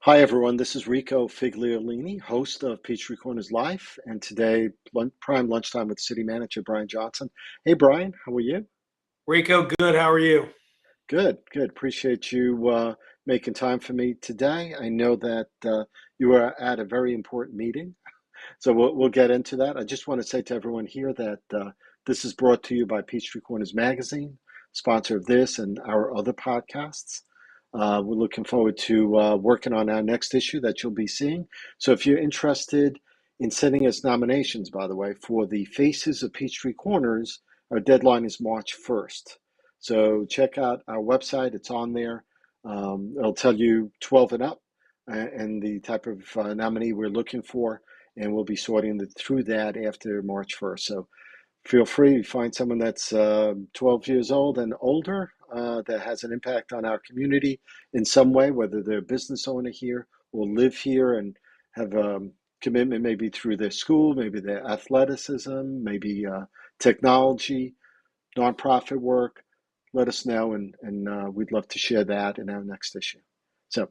Hi, everyone. This is Rico Figliolini, host of Peachtree Corners Live, and today, Prime Lunchtime with City Manager Brian Johnson. Hey, Brian, how are you? Rico, good. How are you? Good, good. Appreciate you making time for me today. I know that you were at a very important meeting, so we'll get into that. I just want to say to everyone here that this is brought to you by Peachtree Corners Magazine, sponsor of this and our other podcasts. We're looking forward to working on our next issue that you'll be seeing. So if you're interested in sending us nominations, by the way, for the Faces of Peachtree Corners, our deadline is March 1st. So check out our website. It's on there. It'll tell you 12 and up and the type of nominee we're looking for, and we'll be sorting through that after March 1st. So feel free to find someone that's 12 years old and older that has an impact on our community in some way, whether they're a business owner here or live here and have a commitment maybe through their school, maybe their athleticism, maybe technology, nonprofit work. Let us know, and we'd love to share that in our next issue. So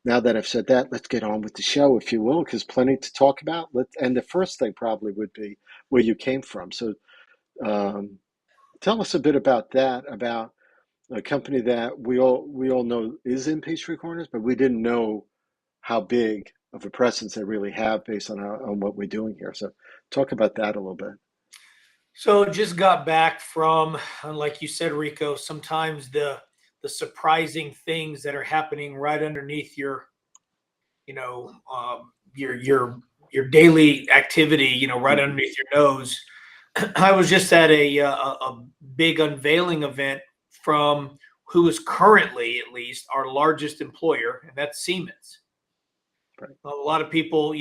now that I've said that, let's get on with the show, if you will, because plenty to talk about. And the first thing probably would be where you came from. So um, tell us a bit about that, about a company that we all know is in Peachtree Corners, but we didn't know how big of a presence they really have based on what we're doing here. So talk about that a little bit. So just got back from, like you said, Rico, sometimes the surprising things that are happening right underneath your, you know, your daily activity, right Hmm. underneath your nose. I was just at a big unveiling event from who is currently, at least, our largest employer, and that's Siemens. Right. A lot of people,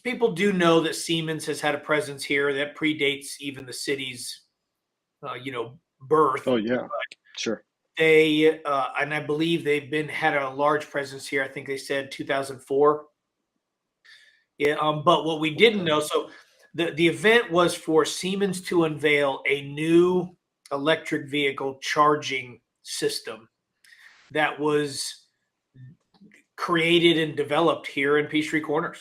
people do know that Siemens has had a presence here that predates even the city's, birth. Oh yeah, sure. They and I believe they've been had a large presence here. I think they said 2004. Yeah. But what we didn't Okay. know, so the event was for Siemens to unveil a new electric vehicle charging system that was created and developed here in Peachtree Corners.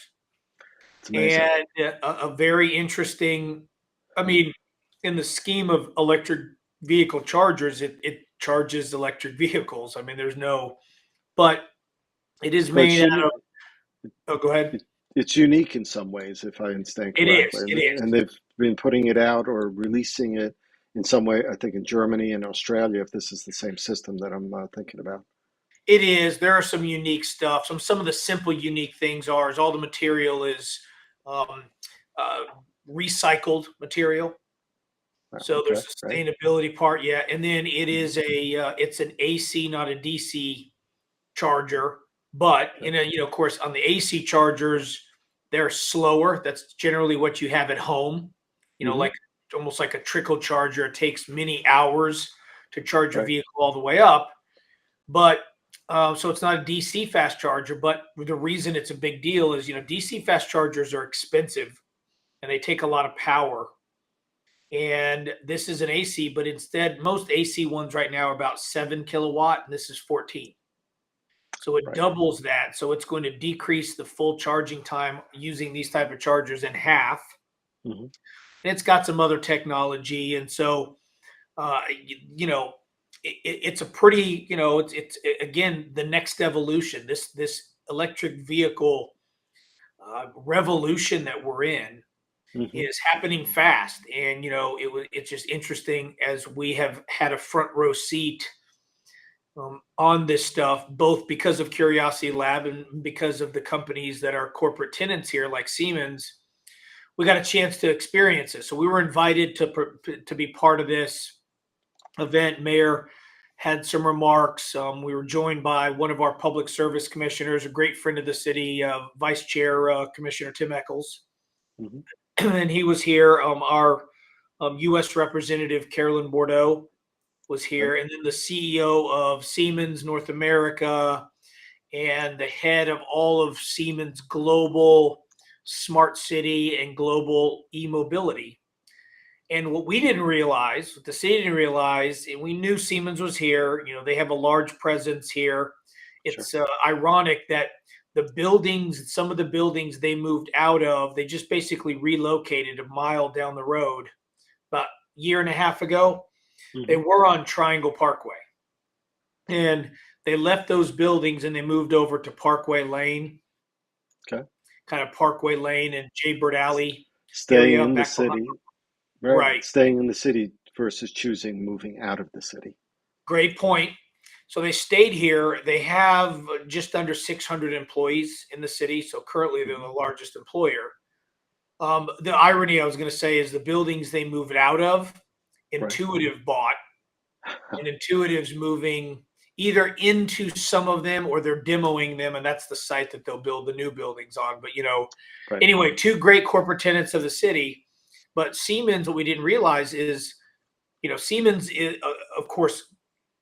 It's amazing. And a very interesting, I mean, in the scheme of electric vehicle chargers, it charges electric vehicles. I mean, there's no, but it is Well, it's made out unique. of, oh, go ahead. It's unique in some ways, if I understand It correctly, is, it and is. they've been putting it out or releasing it in some way. I think in Germany and Australia, if this is the same system that I'm thinking about. It is. There are some unique stuff. Some of the simple unique things are is all the material is um, uh, recycled material. Wow, So okay, there's a right. sustainability part, yeah, and then it Hmm. is it's an AC, not a DC charger. But Okay, of course, on the AC chargers, they're slower. That's generally what you have at home. hmm, Like almost like a trickle charger. It takes many hours to charge your right, vehicle all the way up. But so it's not a DC fast charger. But the reason it's a big deal is DC fast chargers are expensive and they take a lot of power. And this is an AC, but instead, most AC ones right now are about 7 kilowatt, and this is 14. So it right. doubles that. So it's going to decrease the full charging time using these type of chargers in half. Hmm. And it's got some other technology, and so you know, it's a pretty, it's again the next evolution. This electric vehicle revolution that we're in Hmm. is happening fast, and it's just interesting as we have had a front row seat on this stuff, both because of Curiosity Lab and because of the companies that are corporate tenants here, like Siemens. We got a chance to experience it, so we were invited to be part of this event. Mayor had some remarks. We were joined by one of our public service commissioners, a great friend of the city, Vice Chair Commissioner Tim Eccles, Hmm. and he was here. Our U.S. Representative Carolyn Bordeaux was Right, here, and then the CEO of Siemens North America and the head of all of Siemens Global Smart City and Global eMobility. And what we didn't realize, what the city didn't realize, and we knew Siemens was here. They have a large presence here. sure. It's ironic that the buildings, some of the buildings they moved out of, they just basically relocated a mile down the road about a year and a half ago. They Hmm. were on Triangle Parkway, and they left those buildings and they moved over to Parkway Lane, Okay. kind of Parkway Lane and Jaybird Alley Staying area in the back behind. city, right? Right. Staying in the city versus choosing moving out of the city. Great point. So they stayed here. They have just under 600 employees in the city. So currently they're the Hmm. largest employer. The irony I was going to say is the buildings they moved out of, Right. Intuitive bought, and Intuitive's moving either into some of them or they're demoing them, and that's the site that they'll build the new buildings on. But Right. anyway, two great corporate tenants of the city. But Siemens, what we didn't realize is, Siemens is, of course,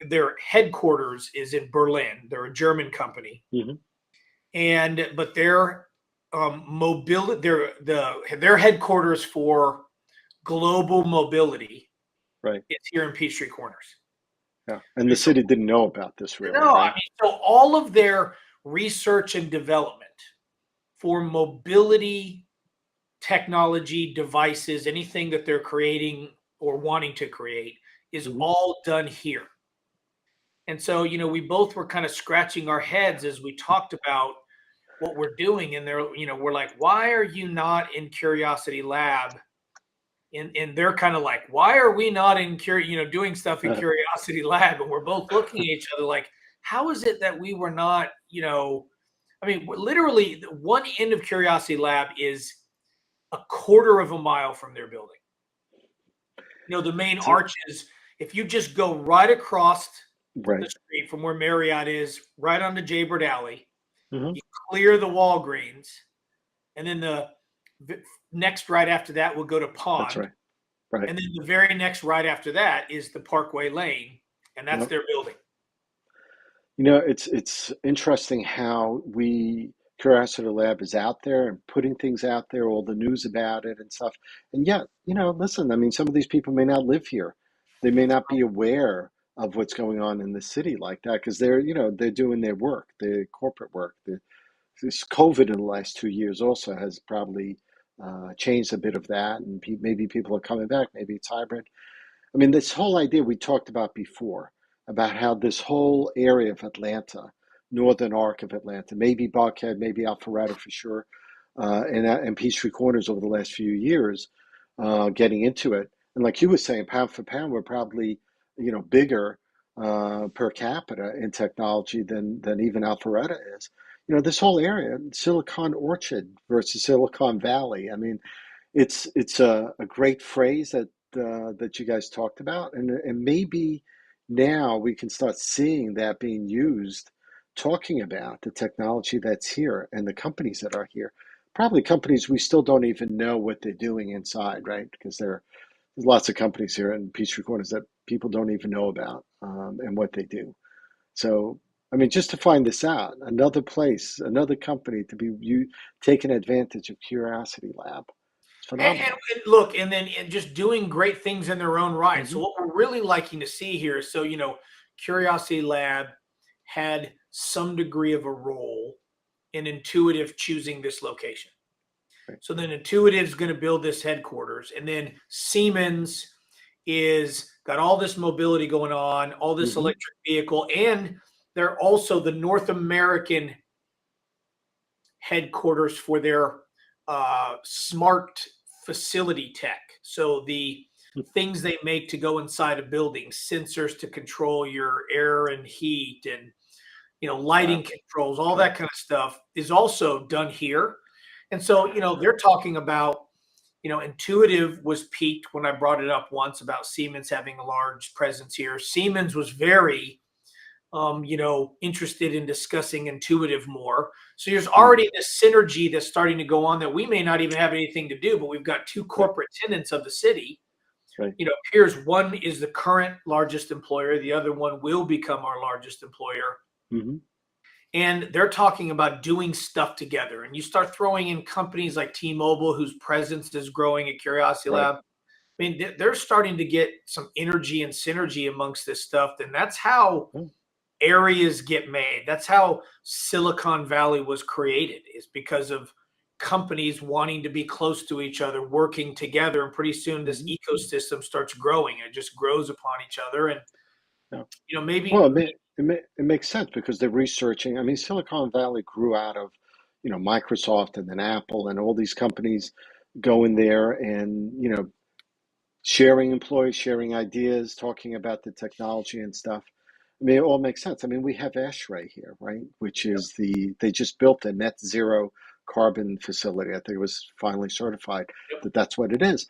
their headquarters is in Berlin. They're a German company, Hmm. but their mobility, their headquarters for global mobility Right. is here in Peachtree Corners. Yeah. And the city didn't know about this really, No, I right? mean, so all of their research and development for mobility technology devices, anything that they're creating or wanting to create, is Hmm. all done here. And so, we both were kind of scratching our heads as we talked about what we're doing. And we're like, why are you not in Curiosity Lab? And they're kind of like, why are we not doing stuff in Curiosity Lab? And we're both looking at each other like, how is it that we were not, I mean, literally one end of Curiosity Lab is a quarter of a mile from their building. The main arches, if you just go right across the Right. street from where Marriott is, right onto Jaybird Alley, Hmm. you clear the Walgreens, and then the next right after that will go to That's Pond, right. Right. and then the very next right after that is the Parkway Lane, and that's Yep. their building. It's interesting how Curiosity Lab is out there and putting things out there, all the news about it and stuff. And yet, listen, I mean, some of these people may not live here. They may not be aware of what's going on in the city like that because they're doing their work, their corporate work. This COVID in the last 2 years also has probably changed a bit of that, and maybe people are coming back. Maybe it's hybrid. I mean, this whole idea we talked about before about how this whole area of Atlanta, northern arc of Atlanta, maybe Buckhead, maybe Alpharetta for sure, and Peachtree Corners over the last few years, getting into it. And like you were saying, pound for pound, we're probably, bigger per capita in technology than even Alpharetta is. This whole area, Silicon Orchard versus Silicon Valley. I mean, it's a great phrase that you guys talked about, and maybe now we can start seeing that being used, talking about the technology that's here and the companies that are here. Probably companies we still don't even know what they're doing inside, right? Because there's lots of companies here in Peachtree Corners that people don't even know about and what they do. So, I mean, just to find this out, another place, another company to be taking advantage of Curiosity Lab. It's phenomenal. And look, and just doing great things in their own right. Hmm. So what we're really liking to see here is, Curiosity Lab had some degree of a role in Intuitive choosing this location. Right. So then Intuitive's going to build this headquarters, and then Siemens is got all this mobility going on, all this Hmm. electric vehicle, and they're also the North American headquarters for their smart facility tech. So the things they make to go inside a building, sensors to control your air and heat, and lighting Wow. controls, all Okay. that kind of stuff is also done here. And so, they're talking about, Intuitive was peaked when I brought it up once about Siemens having a large presence here. Siemens was very interested in discussing Intuitive more. So there's Mm. already this synergy that's starting to go on that we may not even have anything to do, but we've got two Right. corporate tenants of the city. Right. Here's one is the current largest employer, the other one will become our largest employer. Hmm. And they're talking about doing stuff together. And you start throwing in companies like T-Mobile, whose presence is growing at Curiosity Right. Lab. I mean, they're starting to get some energy and synergy amongst this stuff. And that's how Oh. areas get made. That's how Silicon Valley was created, is because of companies wanting to be close to each other, working together, and pretty soon this Mhm. ecosystem starts growing. It just grows upon each other, and Yeah. Well, maybe. it makes sense because they're researching. I mean, Silicon Valley grew out of, Microsoft and then Apple and all these companies going there and, sharing employees, sharing ideas, talking about the technology and stuff. I mean, it all makes sense. I mean, we have ASHRAE here, right? Which is they just built a net zero carbon facility. I think it was finally certified that that's what it is.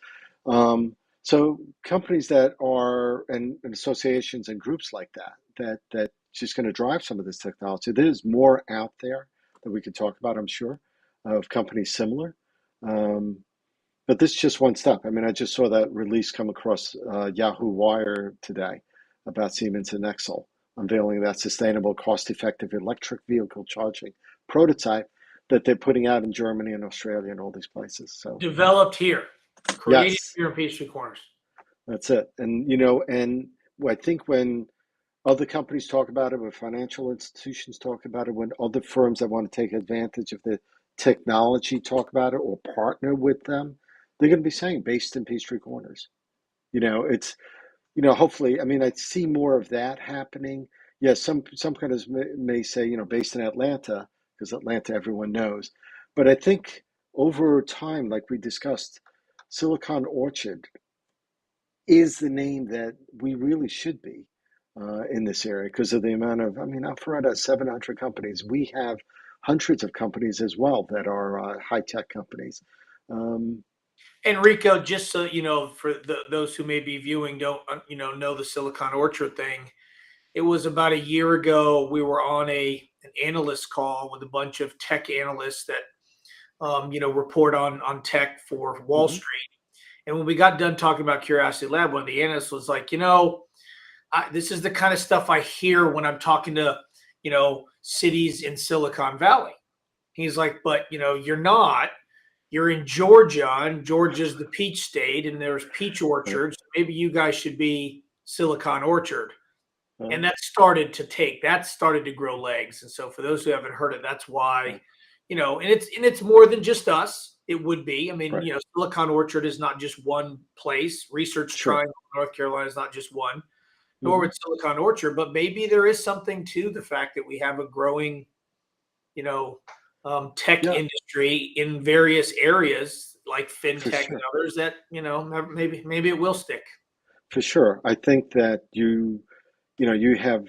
So companies that are and associations and groups like that just going to drive some of this technology. There's more out there that we could talk about, I'm sure, of companies similar. Um, but this is just one step. I mean, I just saw that release come across Yahoo Wire today about Siemens and Excel unveiling that sustainable, cost-effective electric vehicle charging prototype that they're putting out in Germany and Australia and all these places. So, Developed here, created yes, here in Peachtree Corners. that's it. And, and I think when other companies talk about it, when financial institutions talk about it, when other firms that want to take advantage of the technology talk about it or partner with them, they're going to be saying based in Peachtree Corners. It's hopefully. I mean, I see more of that happening. Yes, some companies may say based in Atlanta because Atlanta everyone knows, but I think over time, like we discussed, Silicon Orchard is the name that we really should be in this area because of the amount of, I mean, Alpharetta has 700 companies. We have hundreds of companies as well that are high tech companies. Um, And Rico, just so you know, for those who may be viewing, don't know the Silicon Orchard thing. It was about a year ago. We were on an analyst call with a bunch of tech analysts that report on tech for Wall mhm, Street. And when we got done talking about Curiosity Lab, one of the analysts was like, this is the kind of stuff I hear when I'm talking to cities in Silicon Valley. He's like, but you're not. You're in Georgia, and Georgia's the peach state, and there's peach right, orchards. Maybe you guys should be Silicon Orchard. uh, And that started to grow legs. And so for those who haven't heard it, that's why, right, and it's more than just us. It would be. I mean, right, Silicon Orchard is not just one place. Research sure. Triangle, North Carolina is not just one, nor Hmm. with Silicon Orchard, but maybe there is something to the fact that we have a growing, you know, tech Yeah, industry in various areas like for fintech and sure. others that maybe it will stick. For sure. I think that you have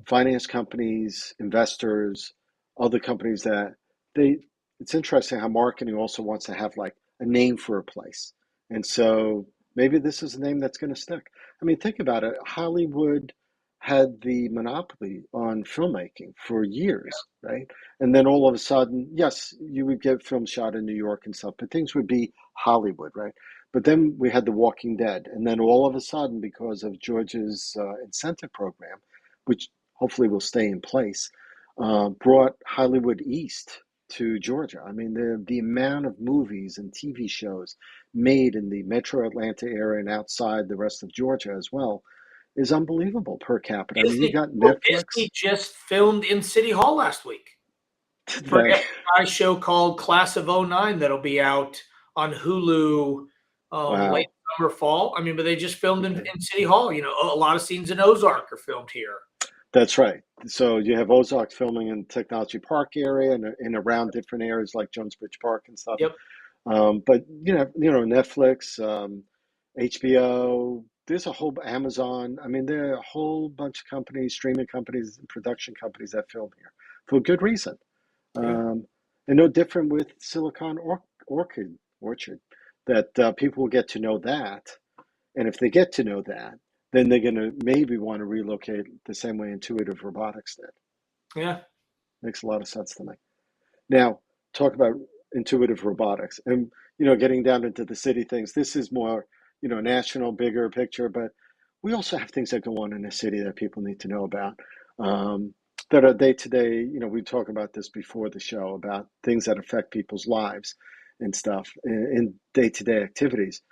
finance companies, investors, other companies that they, it's interesting how marketing also wants to have like a name for a place. And so maybe this is a name that's going to stick. I mean, think about it. Hollywood had the monopoly on filmmaking for years, right? And then all of a sudden, yes, you would get film shot in New York and stuff, but things would be Hollywood, right? But then we had The Walking Dead. And then all of a sudden, because of George's incentive program, which hopefully will stay in place, brought Hollywood East to Georgia. I mean, the amount of movies and TV shows made in the metro Atlanta area and outside the rest of Georgia as well is unbelievable per capita. I mean, you got Disney Netflix just filmed in City Hall last week for an today. FBI show called Class of '09 that'll be out on Hulu late Wow. summer, fall. I mean, but they just filmed Okay. in City Hall. A lot of scenes in Ozark are filmed here. That's right. So you have Ozark filming in Technology Park area and around different areas like Jones Bridge Park and stuff. Yep. But Netflix, HBO. There's a whole Amazon. I mean, there are a whole bunch of companies, streaming companies, and production companies that film here for good reason. Yeah. Um, and no different with Orchard, that people will get to know that, and if they get to know that, then they're going to maybe want to relocate the same way Intuitive Robotics did. Yeah. Makes a lot of sense to me. Now, talk about intuitive robotics and, getting down into the city things. This is more, national, bigger picture, but we also have things that go on in the city that people need to know about. That are day to day, we talk about this before the show about things that affect people's lives and stuff in day to day activities.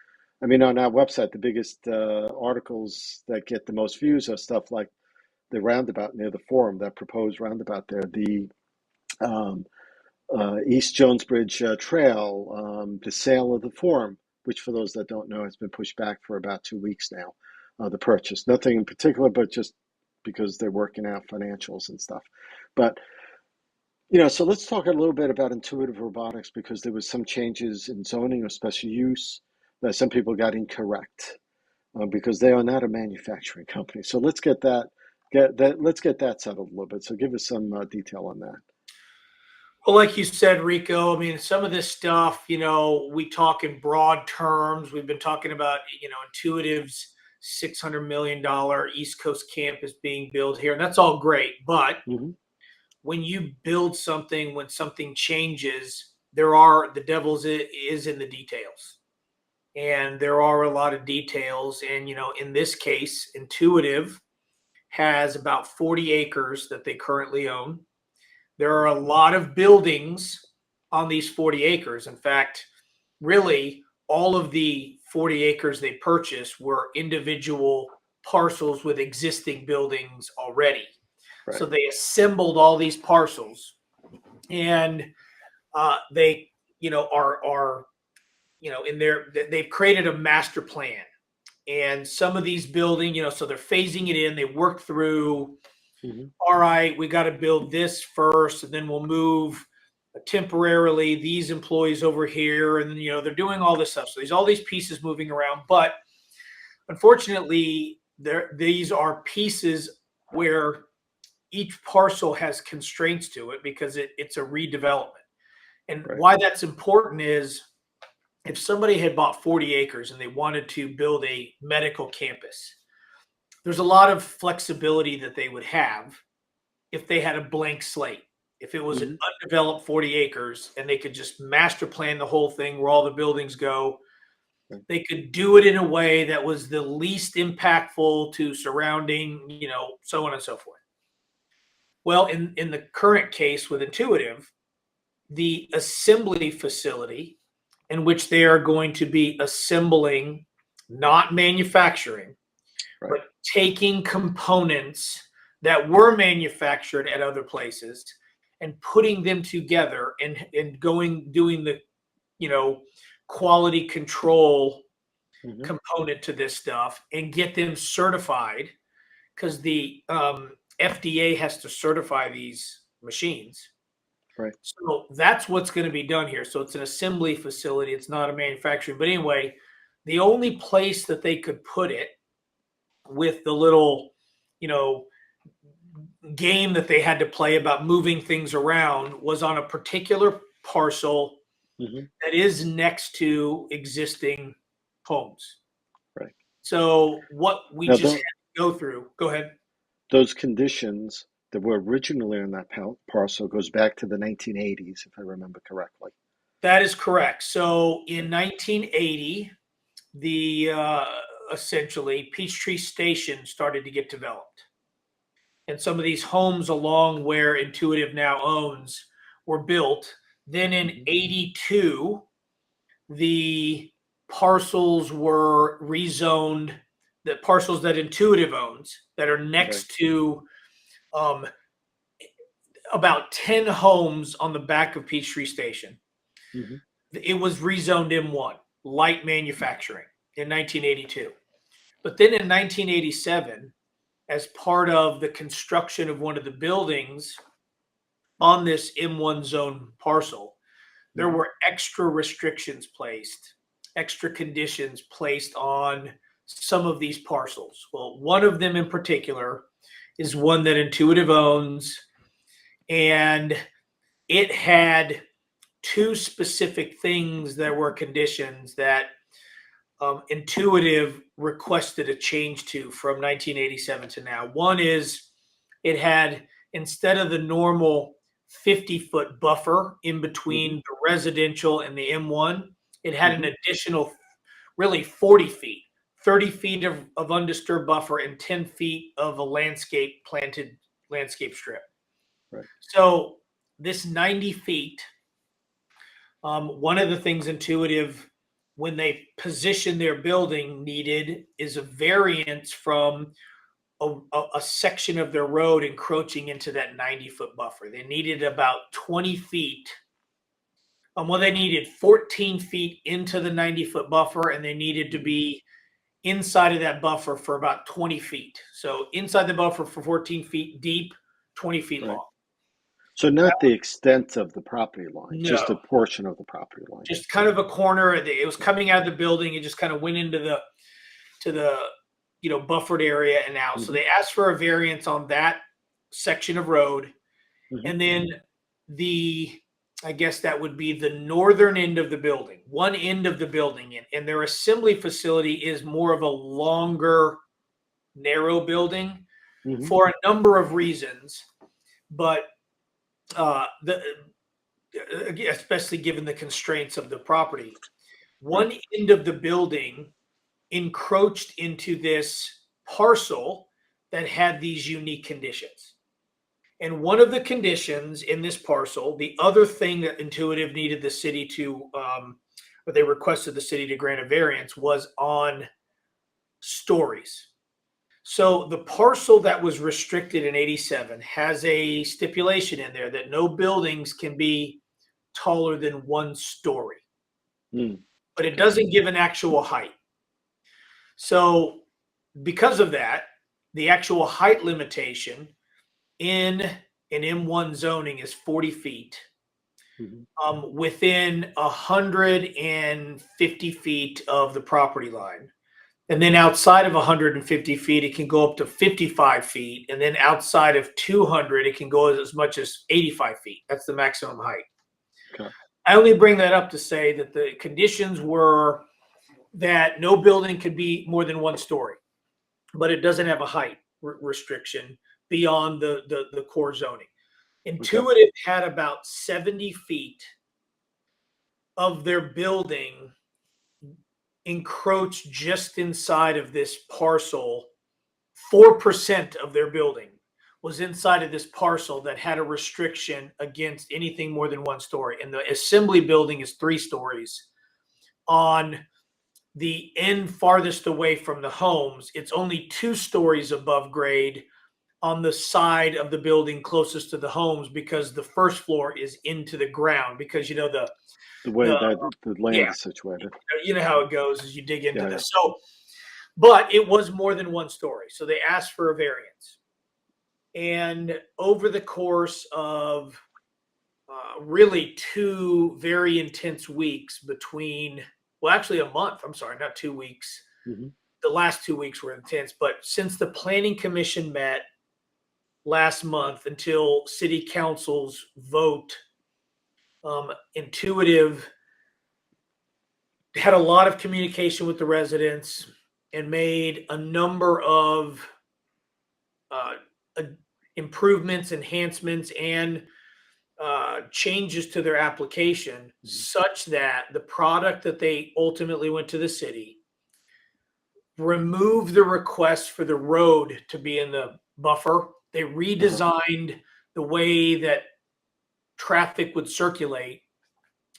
I mean, on our website, the biggest articles that get the most views are stuff like the roundabout near the Forum, that proposed roundabout there, the um, East Jonesbridge Trail, the sale of the Forum, which for those that don't know has been pushed back for about 2 weeks now. The purchase, nothing in particular, but just because they're working out financials and stuff. But so let's talk a little bit about intuitive robotics because there was some changes in zoning or special use that some people got incorrect because they are not a manufacturing company. So let's let's get that settled a little bit. So give us some detail on that. Well, like you said, Rico, I mean, some of this stuff, we talk in broad terms. We've been talking about, Intuitive's $600 million East Coast campus being built here, and that's all great. But Mm-hmm. when you build something, when something changes, the devil's is in the details. And there are a lot of details. And, in this case, Intuitive has about 40 acres that they currently own. There are a lot of buildings on these 40 acres. In fact, really, all of the 40 acres they purchased were individual parcels with existing buildings already. Right. So they assembled all these parcels, and they, are in they've created a master plan. And some of these buildings, so they're phasing it in. They work through. Mm-hmm. All right, we got to build this first, and then we'll move temporarily these employees over here, and then they're doing all this stuff. So there's all these pieces moving around, but unfortunately, these are pieces where each parcel has constraints to it because it's a redevelopment. And Right. why that's important is if somebody had bought 40 acres and they wanted to build a medical campus, there's a lot of flexibility that they would have if they had a blank slate. If it was Mm-hmm. an undeveloped 40 acres and they could just master plan the whole thing where all the buildings go, Right. they could do it in a way that was the least impactful to surrounding, so on and so forth. Well, in the current case with Intuitive, the assembly facility in which they are going to be assembling, not manufacturing, Right. but taking components that were manufactured at other places and putting them together and doing the quality control Mm-hmm. component to this stuff and get them certified, because the FDA has to certify these machines. Right. So that's what's going to be done here. So it's an assembly facility. It's not a manufacturing. But anyway, the only place that they could put it with the little, game that they had to play about moving things around was on a particular parcel Mm-hmm. that is next to existing homes. Right. So what we Now, just had to go through, go ahead. those conditions that were originally on that parcel goes back to the 1980s, if I remember correctly. That is correct. So in 1980, the essentially Peachtree Station started to get developed. And some of these homes along where Intuitive now owns were built. Then in Mm-hmm. 82, the parcels were rezoned, the parcels that Intuitive owns that are next to um, about 10 homes on the back of Peachtree Station. Mm-hmm. It was rezoned M1, light manufacturing, in 1982. But then in 1987, as part of the construction of one of the buildings on this M1 zone parcel, there Mm-hmm. were extra restrictions placed, extra conditions placed on some of these parcels. Well, one of them in particular is one that Intuitive owns, and it had two specific things that were conditions that Intuitive requested a change to from 1987 to now. One is it had, instead of the normal 50-foot buffer in between Mm-hmm. the residential and the M1, it had Mm-hmm. an additional really 40 feet, 30 feet of undisturbed buffer and 10 feet of a planted landscape strip. Right. So this 90 feet, one of the things Intuitive, when they position their building, needed is a variance from a section of their road encroaching into that 90-foot buffer. They needed about 20 feet. Well, they needed 14 feet into the 90-foot buffer, and they needed to be inside of that buffer for about 20 feet. So inside the buffer for 14 feet deep, 20 feet Right. long. So not the extent of the property line, just a No, portion of the property line. just kind of a corner. It was coming out of the building. It just kind of went into the buffered area and out. So Mm-hmm. they asked for a variance on that section of road. Mm-hmm. And then I guess that would be the northern end of the building, one end of the building. And their assembly facility is more of a longer, narrow building Mm-hmm. for a number of reasons. But especially given the constraints of the property, one end of the building encroached into this parcel that had these unique conditions. And one of the conditions in this parcel, the other thing that Intuitive needed the city to, or they requested the city to grant a variance, was on stories. So the parcel that was restricted in 87 has a stipulation in there that no buildings can be taller than 1 story, but it doesn't give an actual height. So because of that, the actual height limitation in an M1 zoning is 40 feet. Within 150 feet of the property line. And then outside of 150 feet, it can go up to 55 feet. And then outside of 200, it can go as much as 85 feet. That's the maximum height. Okay. I only bring that up to say that the conditions were that no building could be more than 1 story, but it doesn't have a height restriction beyond the core zoning. Intuitive had about 70 feet of their building encroached just inside of this parcel. 4% of their building was inside of this parcel that had a restriction against anything more than 1 story. And the assembly building is 3 stories. On the end farthest away from the homes, it's only 2 stories above grade on the side of the building closest to the homes, because the first floor is into the ground, because the way that the land is situated. You know how it goes as you dig into this. Yeah. So, but it was more than 1 story. So they asked for a variance. And over the course of really 2 very intense weeks actually a month, I'm sorry, not 2 weeks. Mm-hmm. The last 2 weeks were intense, but since the planning commission met last month until city council's vote, Intuitive had a lot of communication with the residents and made a number of improvements, enhancements, and changes to their application, such that the product that they ultimately went to the city removed the request for the road to be in the buffer. They redesigned the way that traffic would circulate,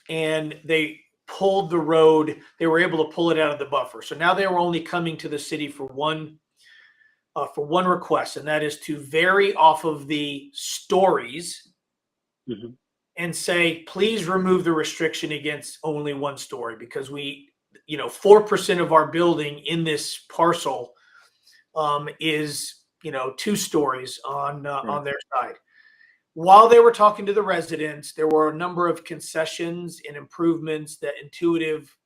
and they pulled the road. They were able to pull it out of the buffer. So now they were only coming to the city for one request, and that is to vary off of the stories and say, please remove the restriction against only 1 story, because 4% of our building in this parcel is 2 stories on their side. While they were talking to the residents, there were a number of concessions and improvements that Intuitive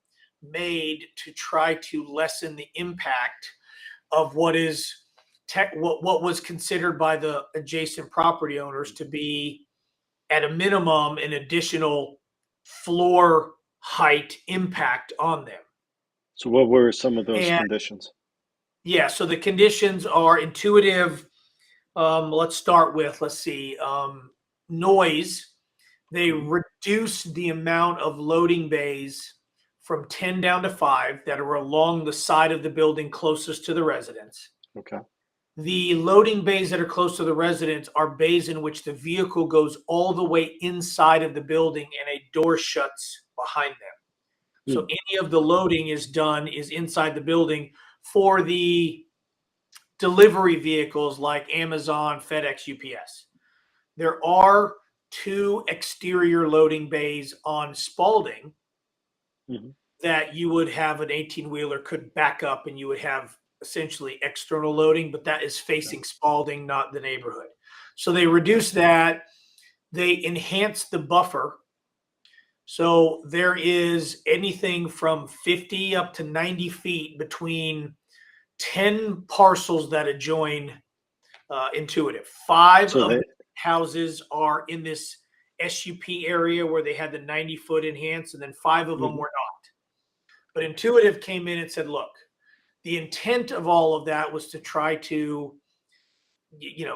made to try to lessen the impact of what was considered by the adjacent property owners to be, at a minimum, an additional floor height impact on them. So what were some of those conditions? Yeah, so the conditions are Intuitive. Let's start with, noise. They reduced the amount of loading bays from 10 down to 5 that are along the side of the building closest to the residents. Okay. The loading bays that are close to the residents are bays in which the vehicle goes all the way inside of the building and a door shuts behind them. So any of the loading is inside the building for the delivery vehicles like Amazon, FedEx, UPS. There are 2 exterior loading bays on Spalding Hmm. that you would have an 18-wheeler could back up and you would have essentially external loading, but that is Okay. facing Spalding, not the neighborhood. So they reduce that. They enhance the buffer. So there is anything from 50 up to 90 feet between 10 parcels that adjoin Intuitive. 5 So of they, the houses are in this SUP area where they had the 90-foot enhance, and then 5 of them mhm, were not. But Intuitive came in and said, look, the intent of all of that was to try to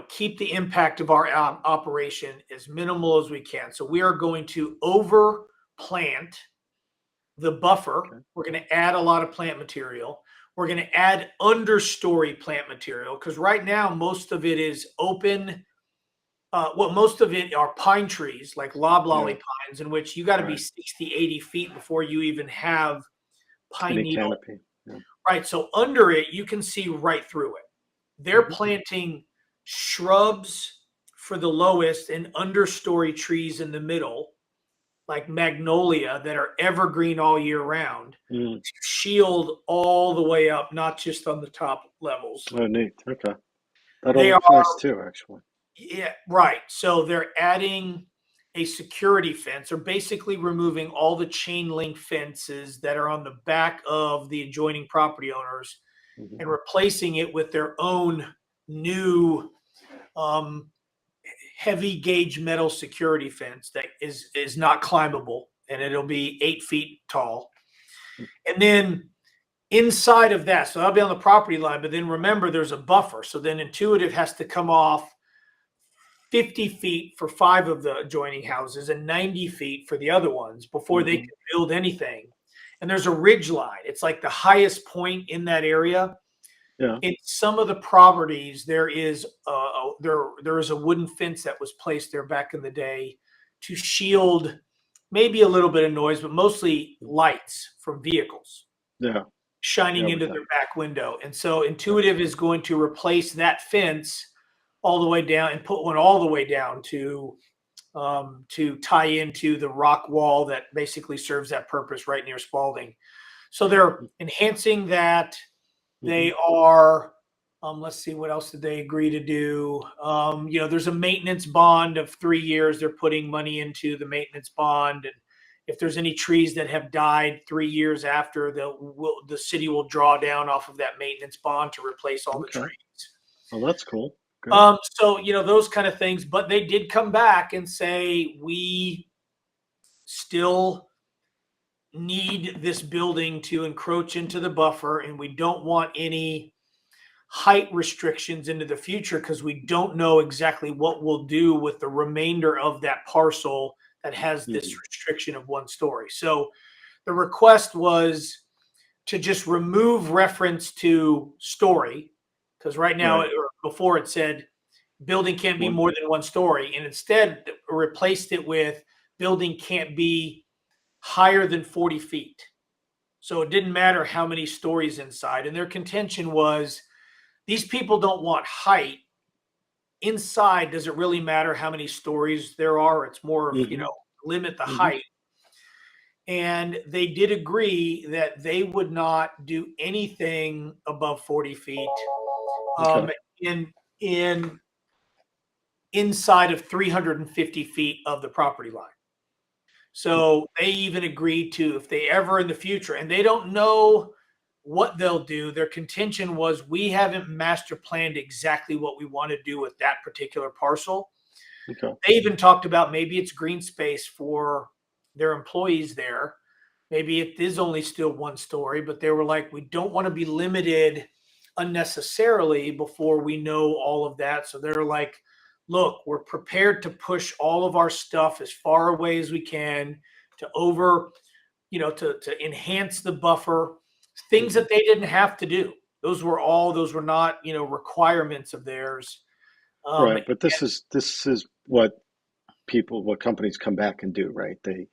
keep the impact of our operation as minimal as we can. So we are going to over plant the buffer. okay. We're going to add a lot of plant material. We're going to add understory plant material because right now most of it is open. Most of it are pine trees, like loblolly Yeah, pines, in which you got to be right. 60, 80 feet before you even have pine Any needle. canopy. Yeah. Right. So under it, you can see right through it. They're Hmm. planting shrubs for the lowest and understory trees in the middle, like magnolia, that are evergreen all year round Mm. to shield all the way up, not just on the top levels. Oh, neat. Okay. That'll They are, look nice too, actually. yeah, right. So they're adding a security fence or basically removing all the chain link fences that are on the back of the adjoining property owners Hmm. and replacing it with their own new um, heavy gauge metal security fence that is not climbable, and it'll be 8 feet tall. And then inside of that, so that'll be on the property line, but then remember there's a buffer. So then Intuitive has to come off 50 feet for 5 of the adjoining houses and 90 feet for the other ones before they Hmm. can build anything. And there's a ridge line. It's like the highest point in that area. Yeah. In some of the properties, there is a wooden fence that was placed there back in the day to shield maybe a little bit of noise, but mostly lights from vehicles Yeah. Yeah. shining With into that. their back window. And so Yeah. Intuitive is going to replace that fence all the way down and put one all the way down to tie into the rock wall that basically serves that purpose right near Spalding. So they're enhancing that. Hmm. They are, let's see, what else did they agree to do? There's a maintenance bond of 3 years. They're putting money into the maintenance bond. And if there's any trees that have died 3 years after, the city will draw down off of that maintenance bond to replace all the Okay. trees. Well, that's cool. Good. So those kind of things, but they did come back and say, we still need this building to encroach into the buffer and we don't want any height restrictions into the future because we don't know exactly what we'll do with the remainder of that parcel that has this Hmm. restriction of 1 story. So the request was to just remove reference to story because right now, Right. or before, it said building can't be One. more than 1 story, and instead replaced it with building can't be higher than 40 feet. So it didn't matter how many stories inside. And their contention was these people don't want height. Inside, does it really matter how many stories there are? It's more of, Hmm. limit the Hmm. height. And they did agree that they would not do anything above 40 feet Okay. in in inside of 350 feet of the property line. So they even agreed to, if they ever in the future, and they don't know what they'll do, their contention was we haven't master planned exactly what we want to do with that particular parcel. Okay. They even talked about maybe it's green space for their employees there. Maybe it is only still 1 story, but they were like, we don't want to be limited unnecessarily before we know all of that. So they're like, look, we're prepared to push all of our stuff as far away as we can to to enhance the buffer, things Hmm. that they didn't have to do. Those were not, requirements of theirs. Um, Right. But this is what companies come back and do, right? They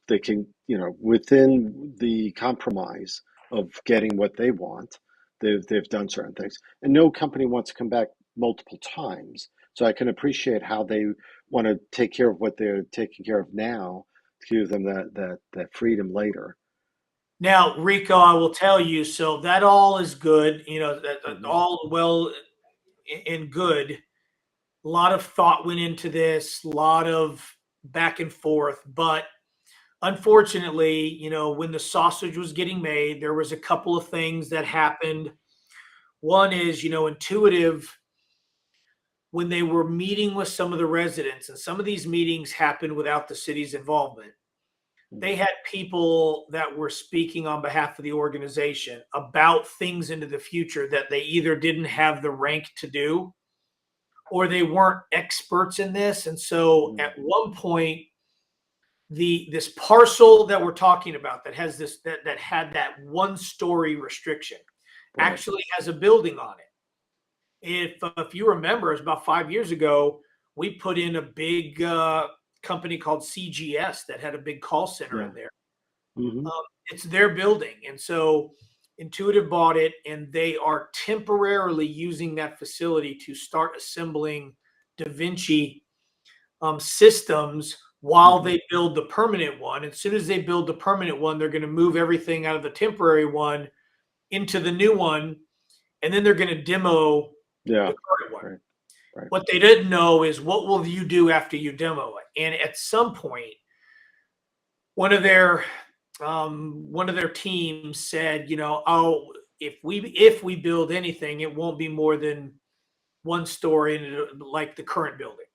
they can, within the compromise of getting what they want, they've done certain things, and no company wants to come back multiple times. So I can appreciate how they want to take care of what they're taking care of now to give them that freedom later. Now, Rico, I will tell you, so that all is good, that Hmm. all well and good. A lot of thought went into this, a lot of back and forth, but unfortunately, when the sausage was getting made, there was a couple of things that happened. One is, Intuitive, when they were meeting with some of the residents, and some of these meetings happened without the city's involvement. They Hmm. had people that were speaking on behalf of the organization about things into the future that they either didn't have the rank to do or they weren't experts in this. And so Hmm. at one point, this parcel that we're talking about that has that had that 1-story restriction Right. actually has a building on it. If you remember, it's about 5 years ago, we put in a big company called CGS that had a big call center Yeah. in there. Hmm. Um, it's their building, and so Intuitive bought it, and they are temporarily using that facility to start assembling Da Vinci systems while Hmm. they build the permanent one. As soon as they build the permanent one, they're going to move everything out of the temporary one into the new one, and then they're going to demo Yeah. the current one. Right. Right. What they didn't know is what will you do after you demo it? And at some point, one of their one of their teams said, oh, if we build anything, it won't be more than 1 story, and like the current building.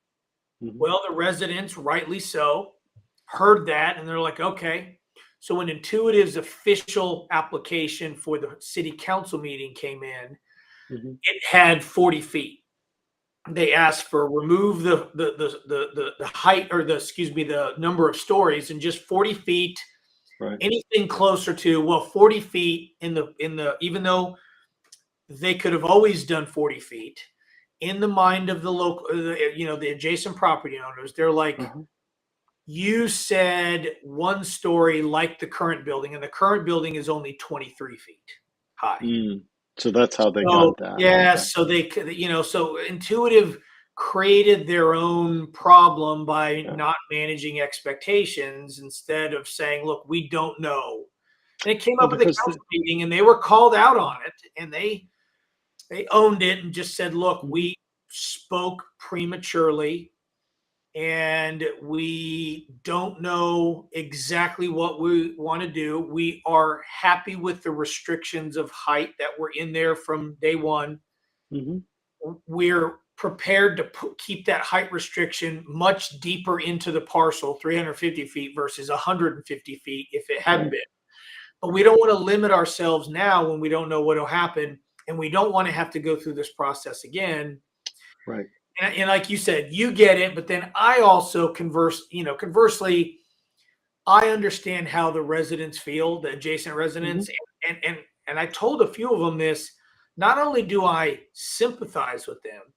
Hmm. Well, the residents, rightly so, heard that, and they're like, okay. So when Intuitive's official application for the city council meeting came in, Hmm. it had 40 feet. They asked for remove the height, or the number of stories, and just 40 feet. Right. Anything closer to, well, 40 feet in the even though they could have always done 40 feet, in the mind of the local, the adjacent property owners, they're like, Uh-huh. you said 1 story like the current building, and the current building is only 23 feet high. Mm. So that's how they So got that. yeah, Okay. so they could, so Intuitive created their own problem by Yeah. not managing expectations instead of saying, look, we don't know. And it came Well, up at the because council meeting, and they were called out on it, and they owned it and just said, look, Mhm. we spoke prematurely, and we don't know exactly what we want to do. We are happy with the restrictions of height that were in there from day one. Mhm. We're prepared to keep that height restriction much deeper into the parcel, 350 feet versus 150 feet if it hadn't Right. been. But we Right. don't want to limit ourselves now when we don't know what will happen, and we don't want to have to go through this process again. Right. And like you said, you get it, but then I also conversely, I understand how the residents feel, the adjacent Mhm. residents, and I told a few of them this. Not only do I sympathize with them,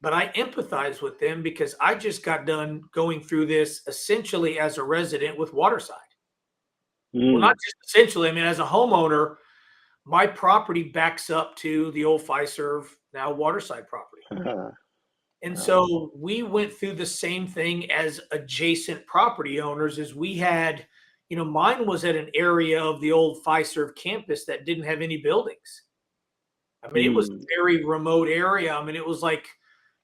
but I empathize with them because I just got done going through this essentially as a resident with Waterside. Well, not Mm. just essentially. I mean, as a homeowner, my property backs up to the old Fiserv, now Waterside property. And Wow. so we went through the same thing as adjacent property owners as we had, mine was at an area of the old Fiserv campus that didn't have any buildings. I mean, it was Mm. a very remote area. I mean, it was like,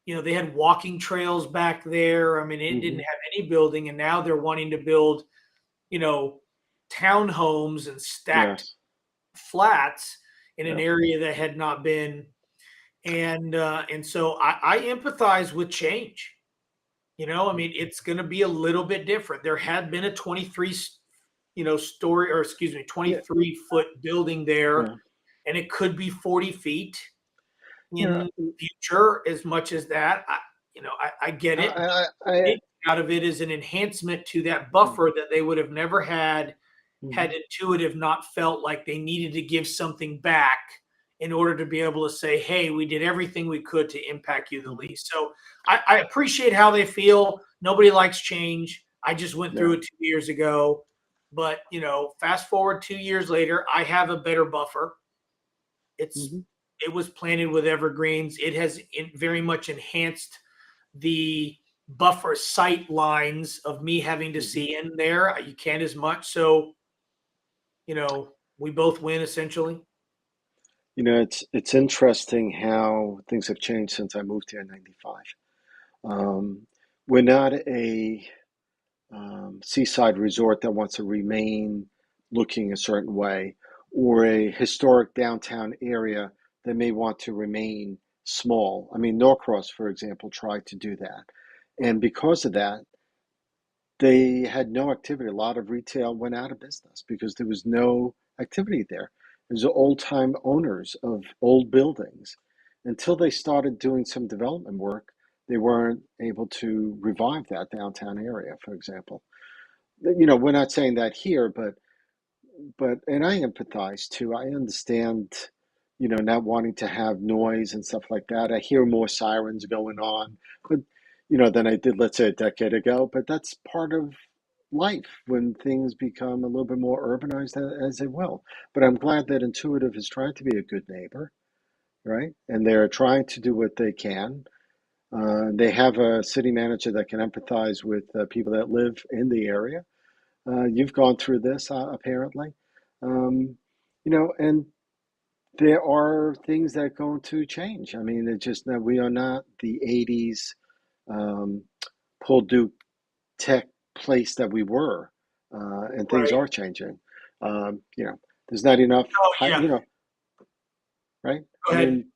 they had walking trails back there. I mean, it didn't Mhm. have any building. And now they're wanting to build, you know, townhomes and stacked Yes. flats in an Yeah. area that had not been. And so I empathize with change. I mean, it's going to be a little bit different. There had been a 23, story, or excuse me, Yeah. 23-foot building there, Yeah. and it could be 40 feet Yeah. in the future as much as that. I get it. I Big out of it is an enhancement to that mm. buffer that they would have never had Mhm. Intuitive not felt like they needed to give something back in order to be able to say, hey, we did everything we could to impact you the Mhm. least. So I appreciate how they feel. Nobody likes change. I just went through Yeah. it 2 years ago. But, fast forward 2 years later, I have a better buffer. It's Hmm. it was planted with evergreens. It has very much enhanced the buffer sight lines of me having to Hmm. see in there. You can't as much. So, we both win essentially. It's interesting how things have changed since I moved here in '95. Um, we're not a seaside resort that wants to remain looking a certain way, or a historic downtown area that may want to remain small. I mean, Norcross, for example, tried to do that. And because of that, they had no activity. A lot of retail went out of business because there was no activity there. There's old time owners of old buildings. Until they started doing some development work, they weren't able to revive that downtown area, for example. We're not saying that here, but and I empathize too. I understand, not wanting to have noise and stuff like that. I hear more sirens going on, but than I did, let's say, a decade ago. But that's part of life when things become a little bit more urbanized, as they will. But I'm glad that Intuitive is trying to be a good neighbor, right? And they're trying to do what they can. They have a city manager that can empathize with people that live in the area. You've gone through this, apparently. And there are things that are going to change. I mean, it's just that we are not the '80s um, Paul Duke tech place that we were, and things Right. are changing. There's not enough, Oh yeah. right? Go I ahead. mean,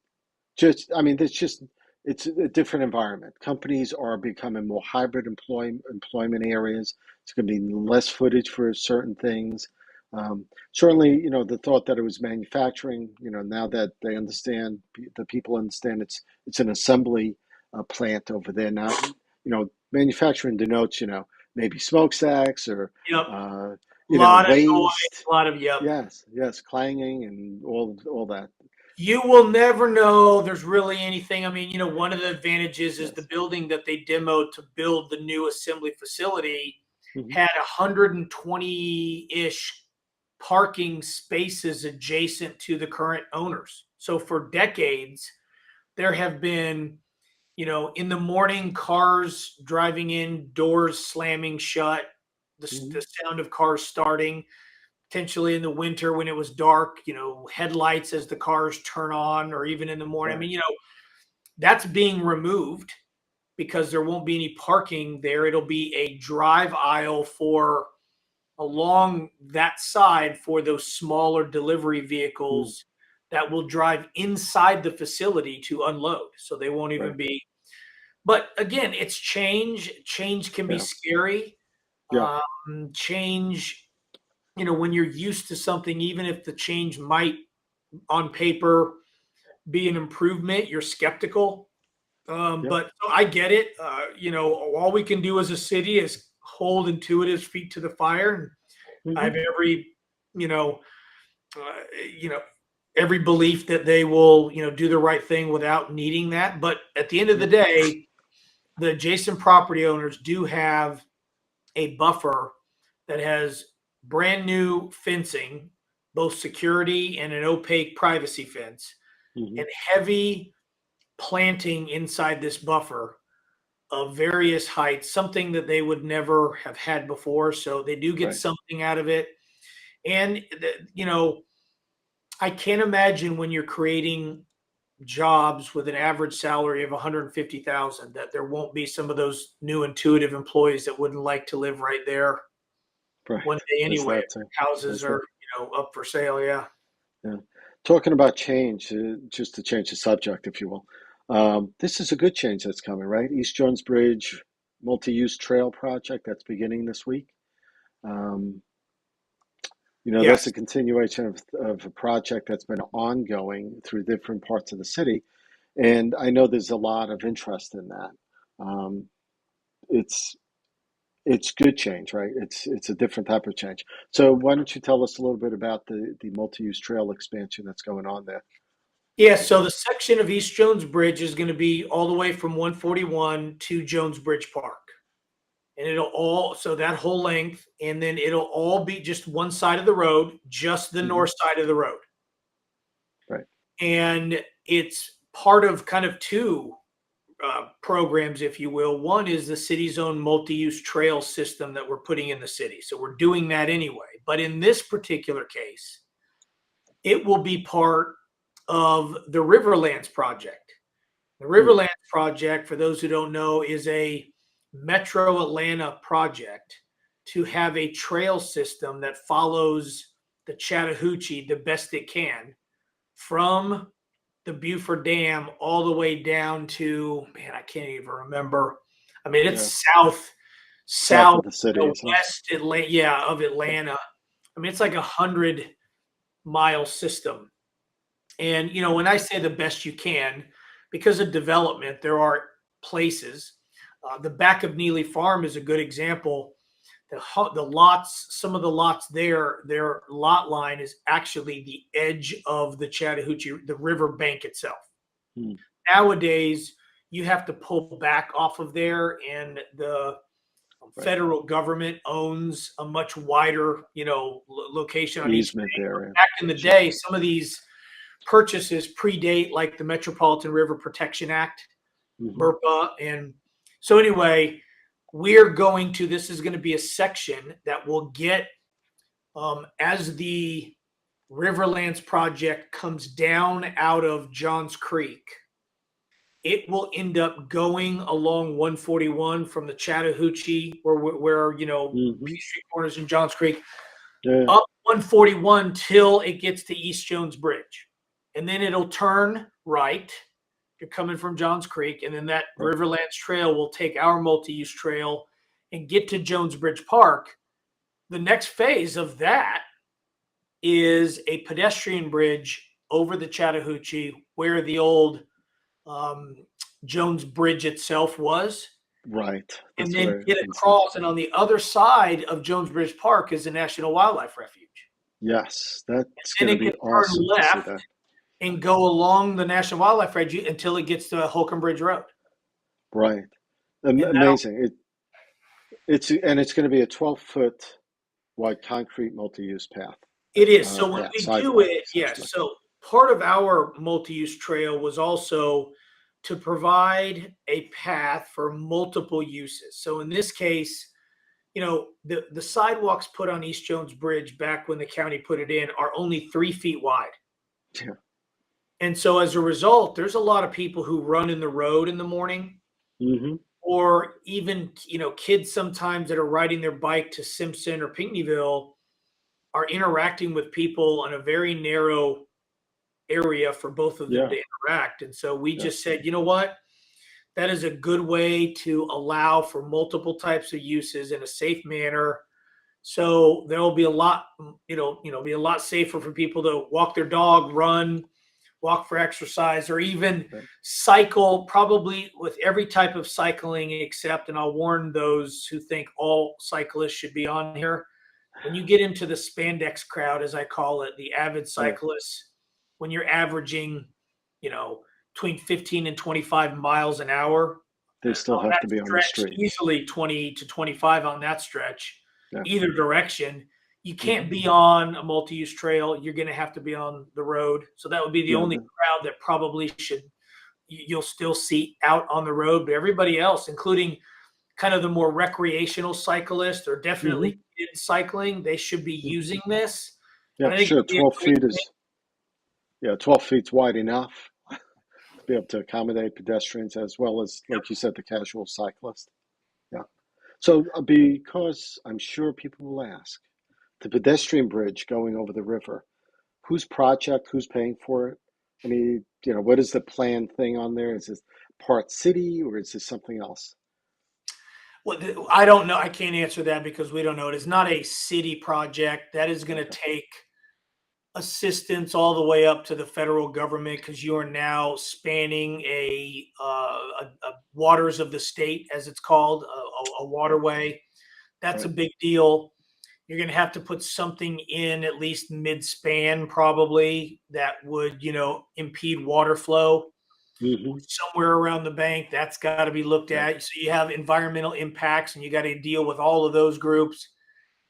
it's a different environment. Companies are becoming more hybrid employment areas. It's going to be less footage for certain things. Certainly, the thought that it was manufacturing. Now that they understand, the people understand it's an assembly plant over there. Now, manufacturing denotes, maybe smokestacks or Yep. uh, Lot of noise. waste. A lot of yep. Yes, yes, clanging and all that. You will never know there's really anything. I mean, one of the advantages is the Yes. building that they demoed to build the new assembly facility Hmm. had 120-ish parking spaces adjacent to the current owners. So for decades, there have been, in the morning, cars driving in, doors slamming shut, the Hmm. sound of cars starting potentially in the winter when it was dark, headlights as the cars turn on, or even in the morning. I Right. mean, that's being removed because there won't be any parking there. It'll be a drive aisle for along that side for those smaller delivery Mm. vehicles that will drive inside the facility to unload. So they won't even Right. be. But again, it's change. Change can be Yeah. scary. Yeah. Change, when you're used to something, even if the change might on paper be an improvement, you're skeptical. Yeah. But I get it. All we can do as a city is hold Intuitive's feet to the fire. And I Hmm. have you know, uh, you know, every belief that they will, do the right thing without needing that. But at the end of the Yeah. day, the adjacent property owners do have a buffer that has brand new fencing, both security and an opaque privacy fence, Hmm. and heavy planting inside this buffer of various heights, something that they would never have had before. So they do get Right. something out of it. And, I can't imagine when you're creating jobs with an average salary of 150,000 that there won't be some of those new intuitive employees that wouldn't like to live right there one Right. day There's anyway. that If too. houses There's are, that. up for sale. Yeah. Yeah. Talking about change, just to change the subject, if you will. This is a good change that's coming, right? East Jones Bridge multi-use trail project that's beginning this week. Um, that's Yes. a continuation of a project that's been ongoing through different parts of the city. And I know there's a lot of interest in that. Um, it's it's good change, right? It's a different type of change. So why don't you tell us a little bit about the multi-use trail expansion that's going on there? Yeah. So the section of East Jones Bridge is going to be all the way from 141 to Jones Bridge Park. And so that whole length, and then it'll all be just one side of the road, just the Hmm. north side of the road. Right. and it's part of kind of two programs, if you will. One is the city's own multi-use trail system that we're putting in the city. So we're doing that anyway. But in this particular case, it will be part of the Riverlands project. The Riverlands project, for those who don't know, is a Metro Atlanta project to have a trail system that follows the Chattahoochee the best it can from the Buford Dam all the way down to, man, I can't even remember. I mean, it's south of the city, west Atlanta, of Atlanta. I mean, it's like 100-mile system. And, when I say the best you can, because of development, there are places. The back of Neely Farm is a good example. The lots, some of the lots there, their lot line is actually the edge of the Chattahoochee, the river bank itself. Nowadays, you have to pull back off of there, and the federal government owns a much wider, location on each bank. Back in the day, some of these purchases predate like the Metropolitan River Protection Act, MERPA. And so anyway, this is going to be a section that will get, as the Riverlands project comes down out of Johns Creek, it will end up going along 141 from the Chattahoochee, where Peachtree Corners and Johns Creek, up 141 till it gets to East Jones Bridge. And then it'll turn right. You're coming from Johns Creek, and then that Riverlands Trail will take our multi-use trail and get to Jones Bridge Park. The next phase of that is a pedestrian bridge over the Chattahoochee where the old Jones Bridge itself was. Right. And then get across, and on the other side of Jones Bridge Park is the National Wildlife Refuge. Yes, that's going to be awesome to see that. And go along the National Wildlife Refuge until it gets to Holcomb Bridge Road. Right. Amazing. It's going to be a 12-foot wide concrete multi-use path. It is. So when we do it, yes. So part of our multi-use trail was also to provide a path for multiple uses. So in this case, the sidewalks put on East Jones Bridge back when the county put it in are only 3 feet wide. Yeah. And so as a result, there's a lot of people who run in the road in the morning, or even, kids sometimes that are riding their bike to Simpson or Pinckneyville are interacting with people on a very narrow area for both of them to interact. And so we just said, you know what? That is a good way to allow for multiple types of uses in a safe manner. So there will be a lot, be a lot safer for people to walk their dog, run, walk for exercise, or even cycle, probably with every type of cycling except, and I'll warn those who think all cyclists should be on here, when you get into the spandex crowd, as I call it, the avid cyclists, when you're averaging, between 15 and 25 miles an hour, they still have to be on the street. Easily 20 to 25 on that stretch, either direction. You can't be on a multi-use trail. You're going to have to be on the road. So that would be the only crowd that probably you'll still see out on the road. But everybody else, including kind of the more recreational cyclists or definitely kids cycling, they should be using this. Yeah, sure. 12 feet is, 12 feet's wide enough to be able to accommodate pedestrians as well as, like you said, the casual cyclist. Yeah. So because I'm sure people will ask, the pedestrian bridge going over the river, whose project, who's paying for it? I mean, what is the planned thing on there? Is this part city or is this something else? Well, I don't know. I can't answer that because we don't know. It is not a city project. That is going to take assistance all the way up to the federal government because you are now spanning a waters of the state, as it's called, a waterway. That's a big deal. You're going to have to put something in at least mid-span probably that would, impede water flow somewhere around the bank. That's got to be looked at. So you have environmental impacts and you got to deal with all of those groups.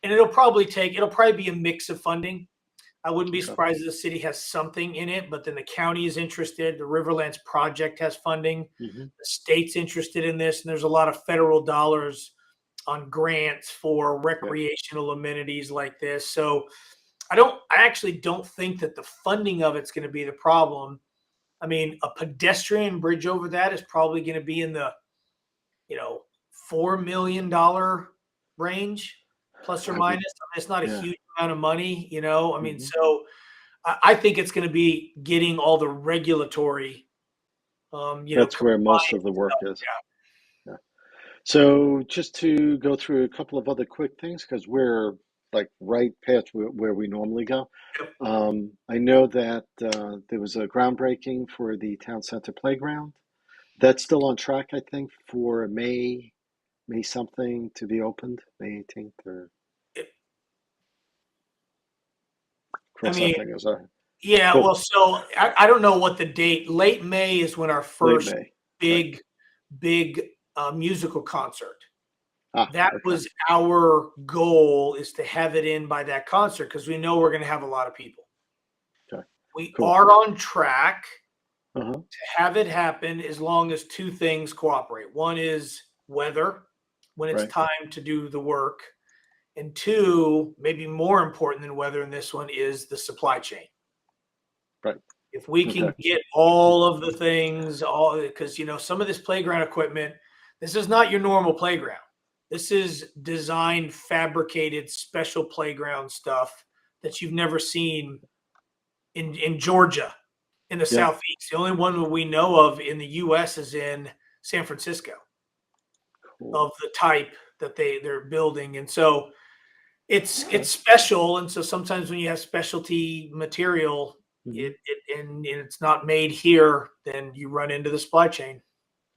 And it'll probably be a mix of funding. I wouldn't be Okay. surprised if the city has something in it, but then the county is interested. The Riverlands project has funding. Hmm. The state's interested in this, and there's a lot of federal dollars on grants for Yeah. recreational amenities like this. So I actually don't think that the funding of it's going to be the problem. I mean, a pedestrian bridge over that is probably going to be in the, $4 million range, plus or I would. minus. I mean, it's not a Yeah. huge amount of money. I mean, Hmm. so I think it's going to be getting all the regulatory, That's where most compliance of the work stuff. is. Yeah. So just to go through a couple of other quick things, because we're like right past where we normally go. Yeah. Yep. I know that there was a groundbreaking for the town center playground. That's still on track, I think, for May something to be opened, May 18th or I cross that mean, fingers. All right. yeah. Cool. Well, so I don't know what the date. Late May is when our Late first May. Right. big, big musical concert. Ah, That okay. was our goal, is to have it in by that concert, because we know we're going to have a lot of people. Okay. We Cool. are on track Uh-huh. to have it happen as long as two things cooperate. One is weather, when it's Right. time to do the work. And two, maybe more important than weather in this one, is the supply chain. Right. If we Okay. can get all of the things, because some of this playground equipment, this is not your normal playground. This is designed, fabricated, special playground stuff that you've never seen in Georgia, in the Yeah. Southeast. The only one we know of in the U.S. is in San Francisco, Cool. of the type that they're building. And so Okay. it's special. And so sometimes when you have specialty material, Hmm. and it's not made here, then you run into the supply chain.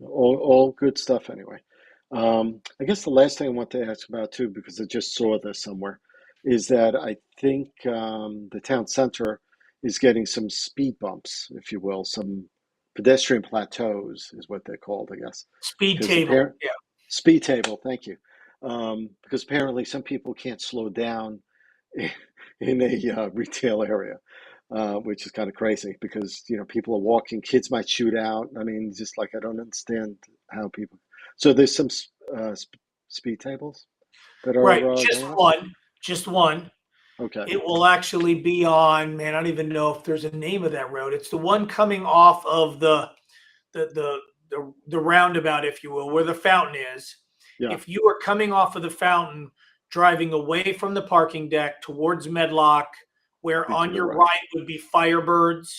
All good stuff anyway. I guess the last thing I want to ask about too, because I just saw this somewhere, is that I think the town center is getting some speed bumps, if you will, some pedestrian plateaus is what they're called, I guess. Speed Because table. apparent Yeah. speed table, thank you. Because apparently some people can't slow down in a retail area, which is kind of crazy because people are walking, kids might shoot out. I mean, just like I don't understand how people. So there's some speed tables that Right. are Just going up. one. Just one. Okay, It will actually be on, man, I don't even know if there's a name of that road. It's the one coming off of the the the roundabout, if you will, where the fountain is. yeah, If you are coming off of the fountain, driving away from the parking deck towards Medlock, where be to on the your right. right would be Firebirds,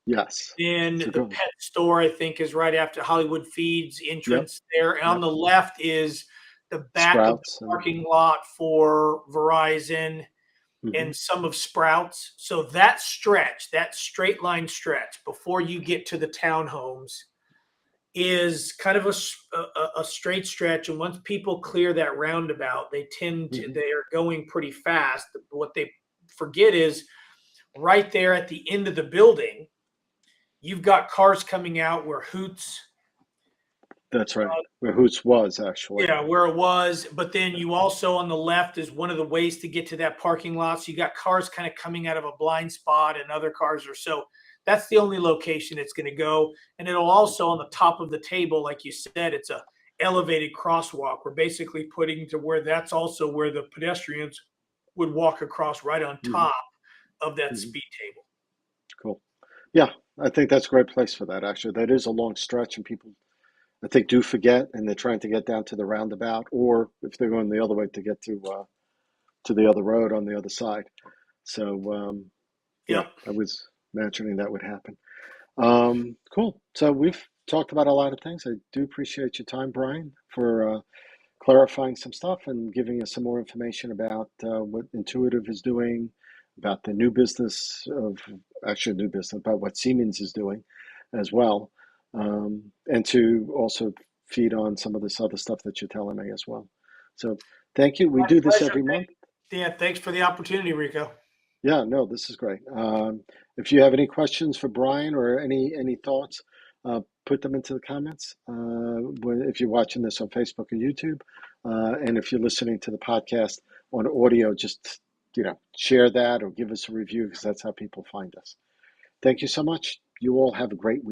Yes. then So the go. pet store, I think, is right after Hollywood Feeds Yep. entrance there. And on Yep. the left is the back of the Sprouts and. parking lot for Verizon Hmm. and some of Sprouts. So that stretch, that straight line stretch before you get to the townhomes, is kind of a straight stretch. And once people clear that roundabout, Hmm. they are going pretty fast. What they forget is right there at the end of the building, you've got cars coming out where Hoots, That's right. Where Hoots was actually. yeah, where it was. But then you also, on the left, is one of the ways to get to that parking lot. So you got cars kind of coming out of a blind spot, and other cars are. So that's the only location it's going to go. And it'll also, on the top of the table, like you said, it's a elevated crosswalk. We're basically putting to where that's also where the pedestrians would walk across, right on Hmm. top of that Hmm. speed table. Cool. Yeah, I think that's a great place for that. Actually, that is a long stretch, and people I think do forget, and they're trying to get down to the roundabout, or if they're going the other way to get to the other road on the other side. So yeah, Yep. I was imagining that would happen. Cool. So we've talked about a lot of things. I do appreciate your time, Brian, for clarifying some stuff and giving us some more information about what Intuitive is doing, about the new business of actually new business, about what Siemens is doing as well, and to also feed on some of this other stuff that you're telling me as well. So thank you. We My do this pleasure. every month. Yeah, thanks for the opportunity, Rico. Yeah, no, this is great. If you have any questions for Brian or any thoughts, put them into the comments. If you're watching this on Facebook or YouTube, and if you're listening to the podcast on audio, just share that or give us a review because that's how people find us. Thank you so much. You all have a great week.